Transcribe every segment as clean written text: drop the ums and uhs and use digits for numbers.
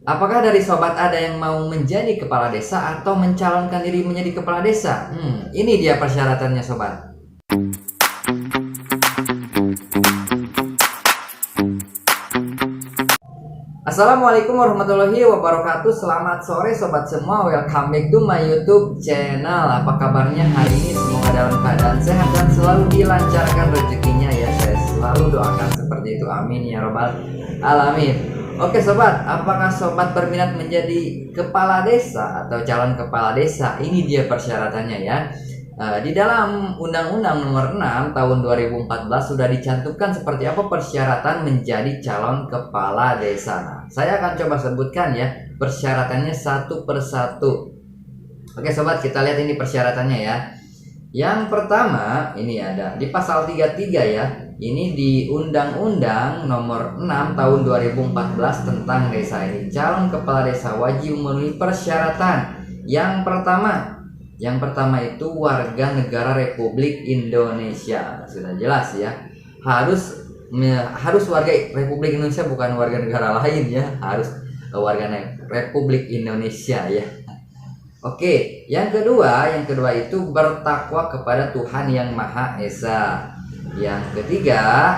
Apakah dari sobat ada yang mau menjadi kepala desa atau mencalonkan diri menjadi kepala desa? Ini dia persyaratannya sobat. Assalamualaikum warahmatullahi wabarakatuh. Selamat sore sobat semua. Welcome back to my YouTube channel. Apa kabarnya hari ini? Semoga dalam keadaan sehat dan selalu dilancarkan rezekinya ya. Saya selalu doakan seperti itu. Amin ya robbal alamin. Oke sobat, apakah sobat berminat menjadi kepala desa atau calon kepala desa? Ini dia persyaratannya ya. Di dalam Undang-Undang Nomor 6 Tahun 2014 sudah dicantumkan seperti apa persyaratan menjadi calon kepala desa. Nah, saya akan coba sebutkan ya persyaratannya satu persatu. Oke sobat, kita lihat ini persyaratannya ya. Yang pertama ini ada di pasal 33 ya. Ini di Undang-Undang Nomor 6 Tahun 2014 tentang desa ini. Calon kepala desa wajib memenuhi persyaratan. Yang pertama itu warga negara Republik Indonesia. Sudah jelas ya. Harus warga Republik Indonesia, bukan warga negara lain ya. Harus warga Republik Indonesia ya. Oke, yang kedua itu bertakwa kepada Tuhan Yang Maha Esa. Yang ketiga,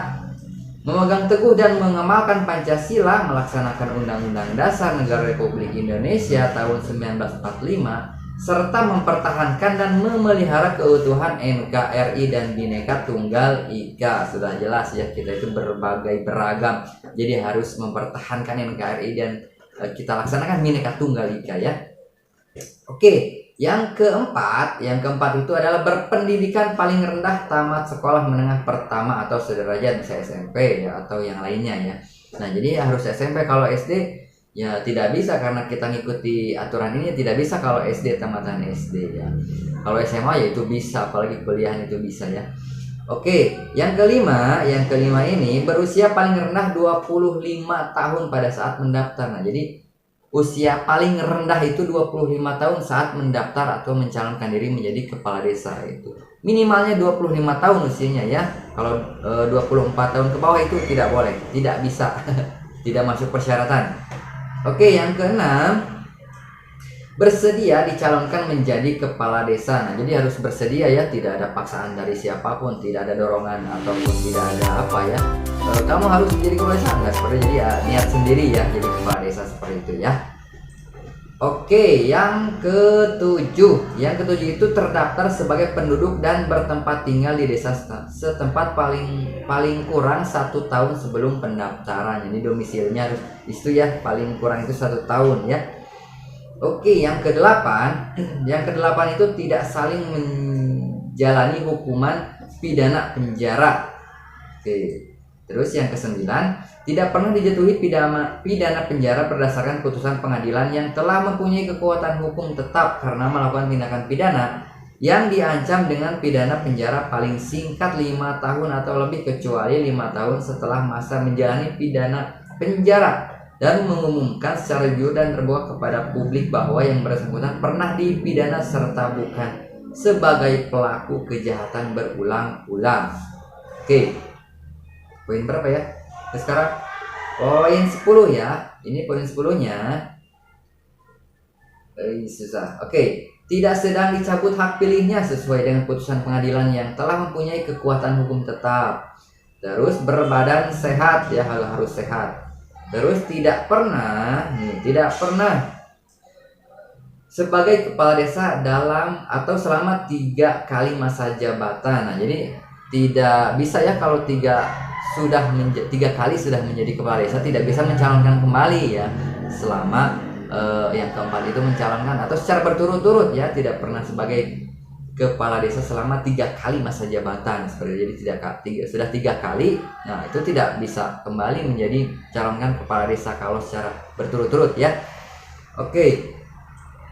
memegang teguh dan mengamalkan Pancasila, melaksanakan Undang-Undang Dasar Negara Republik Indonesia tahun 1945, serta mempertahankan dan memelihara keutuhan NKRI dan Bhinneka Tunggal Ika. Sudah jelas ya, kita itu beragam, jadi harus mempertahankan NKRI dan kita laksanakan Bhinneka Tunggal Ika ya. Oke, yang keempat itu adalah berpendidikan paling rendah tamat sekolah menengah pertama atau sederajat, bisa SMP ya atau yang lainnya ya. Nah, jadi harus SMP. Kalau SD ya tidak bisa, karena kita ngikuti aturan ini tidak bisa kalau SD, tamatan SD ya. Kalau SMA ya itu bisa, apalagi kuliah itu bisa ya. Oke, yang kelima ini berusia paling rendah 25 tahun pada saat mendaftar. Nah, jadi usia paling rendah itu 25 tahun saat mendaftar atau mencalonkan diri menjadi kepala desa itu. Minimalnya 25 tahun usianya ya. Kalau 24 tahun ke bawah itu tidak boleh, tidak bisa. Tidak masuk persyaratan. Oke, yang keenam, bersedia dicalonkan menjadi kepala desa. Nah, jadi harus bersedia ya, tidak ada paksaan dari siapapun, tidak ada dorongan ataupun tidak ada apa ya. Kamu harus menjadi kepala desa, enggak seperti, jadi ya niat sendiri ya jadi kepala desa seperti itu ya. Oke, yang ketujuh itu terdaftar sebagai penduduk dan bertempat tinggal di desa setempat paling kurang 1 tahun sebelum pendaftaran. Jadi domisilinya harus itu ya, paling kurang itu 1 tahun ya. Oke, yang kedelapan itu tidak saling menjalani hukuman pidana penjara. Oke. Terus yang kesembilan, tidak pernah dijatuhi pidana penjara berdasarkan putusan pengadilan yang telah mempunyai kekuatan hukum tetap karena melakukan tindakan pidana yang diancam dengan pidana penjara paling singkat 5 tahun atau lebih, kecuali 5 tahun setelah masa menjalani pidana penjara, dan mengumumkan secara jujur dan terbuka kepada publik bahwa yang bersangkutan pernah dipidana serta bukan sebagai pelaku kejahatan berulang-ulang. Oke. Poin berapa ya? Sekarang poin 10 ya. Ini poin 10-nya. Susah. Oke. Tidak sedang dicabut hak pilihnya sesuai dengan putusan pengadilan yang telah mempunyai kekuatan hukum tetap. Terus berbadan sehat ya, harus sehat. Terus tidak pernah sebagai kepala desa dalam atau selama 3 kali masa jabatan. Nah, jadi tidak bisa ya kalau 3 kali sudah menjadi kepala desa, tidak bisa mencalonkan kembali ya selama yang keempat itu mencalonkan atau secara berturut-turut ya, tidak pernah sebagai kepala desa selama 3 kali masa jabatan seperti. Jadi sudah 3 kali, nah itu tidak bisa kembali menjadi calonkan kepala desa kalau secara berturut-turut ya. Oke,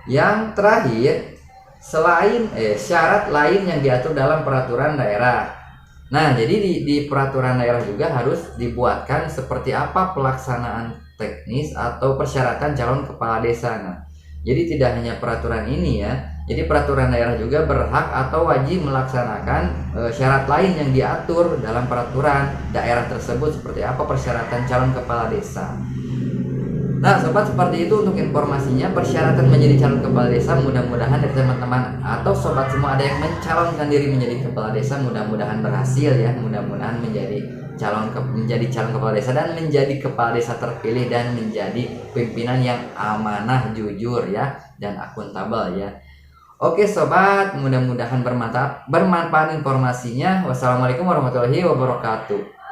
yang terakhir, selain syarat lain yang diatur dalam peraturan daerah. Nah, jadi di peraturan daerah juga harus dibuatkan seperti apa pelaksanaan teknis atau persyaratan calon kepala desa. Nah, jadi tidak hanya peraturan ini ya. Jadi peraturan daerah juga berhak atau wajib melaksanakan syarat lain yang diatur dalam peraturan daerah tersebut, seperti apa persyaratan calon kepala desa. Nah sobat, seperti itu untuk informasinya. Persyaratan menjadi calon kepala desa, mudah-mudahan dari teman-teman atau sobat semua ada yang mencalonkan diri menjadi kepala desa, mudah-mudahan berhasil ya, mudah-mudahan menjadi calon kepala desa dan menjadi kepala desa terpilih dan menjadi pimpinan yang amanah, jujur ya, dan akuntabel ya. Oke sobat, mudah-mudahan bermanfaat informasinya. Wassalamualaikum warahmatullahi wabarakatuh.